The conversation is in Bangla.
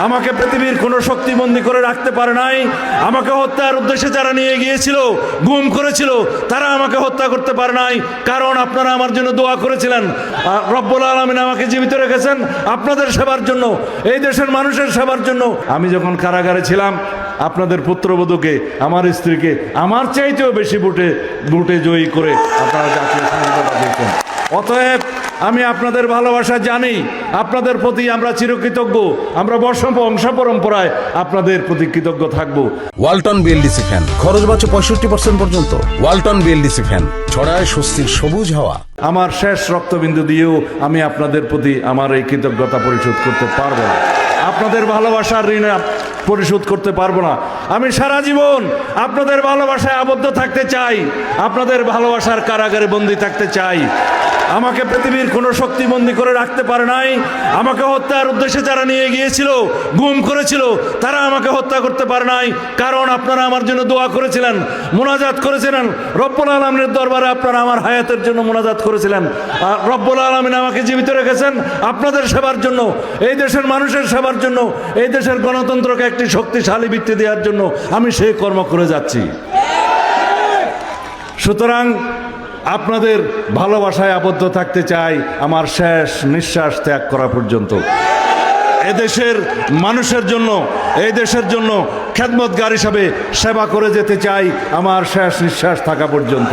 আমাকে পৃথিবীর কোনো শক্তিবন্দী করে রাখতে পারে নাই। আমাকে হত্যার উদ্দেশ্যে যারা নিয়ে গিয়েছিল, গুম করেছিল, তারা আমাকে হত্যা করতে পারে নাই, কারণ আপনারা আমার জন্য দোয়া করেছিলেন। রব্বুল আলামিন আমাকে জীবিত রেখেছেন আপনাদের সেবার জন্য, এই দেশের মানুষের সেবার জন্য। আমি যখন কারাগারে ছিলাম, আপনাদের পুত্রবধূকে, আমার স্ত্রীকে আমার চাইতেও বেশি ভোটে জয়ী করে আপনারা জাতীয় সংসদে দিয়েছেন। অতএব আমি আপনাদের ভালোবাসা জানি, আপনাদের প্রতি আমরা চিরকৃতজ্ঞ। আমরা বংশ পরম্পরায় আপনাদের প্রতি কৃতজ্ঞ থাকব। ওয়ালটন বিএলডিসি ফ্যান, খরচ বাঁচে 65% পর্যন্ত। ওয়ালটন বিএলডিসি ফ্যান ছড়ায় স্বস্তির সবুজ হাওয়া। আমার শেষ রক্তবিন্দু দিয়েও আমি আপনাদের প্রতি আমার এই কৃতজ্ঞতা পরিশোধ করতে পারবো না, আপনাদের ভালোবাসার ঋণ পরিশোধ করতে পারবো না। আমি সারা জীবন আপনাদের ভালোবাসায় আবদ্ধ থাকতে চাই, আপনাদের ভালোবাসার কারাগারে বন্দী থাকতে চাই। আমাকে পৃথিবীর কোনো শক্তিবন্দী করে রাখতে পারে নাই। আমাকে হত্যার উদ্দেশ্যে যারা নিয়ে গিয়েছিল, গুম করেছিল, তারা আমাকে হত্যা করতে পারে নাই, কারণ আপনারা আমার জন্য দোয়া করেছিলেন, মুনাজাত করেছিলেন। রব্বুল আলামিনের দরবারে আপনারা আমার হায়াতের জন্য মুনাজাত করেছিলেন। আর রব্বুল আলামিন আমাকে জীবিত রেখেছেন আপনাদের সেবার জন্য, এই দেশের মানুষের সেবার জন্য, এই দেশের গণতন্ত্রকে একটি শক্তিশালী ভিত্তি দেওয়ার জন্য আমি সেই কর্ম করে যাচ্ছি। সুতরাং আপনাদের ভালোবাসায় আবদ্ধ থাকতে চাই আমার শেষ নিঃশ্বাস ত্যাগ করা পর্যন্ত। এদেশের মানুষের জন্য, এই দেশের জন্য খেদমতগার হিসাবে সেবা করে যেতে চাই আমার শেষ নিঃশ্বাস থাকা পর্যন্ত।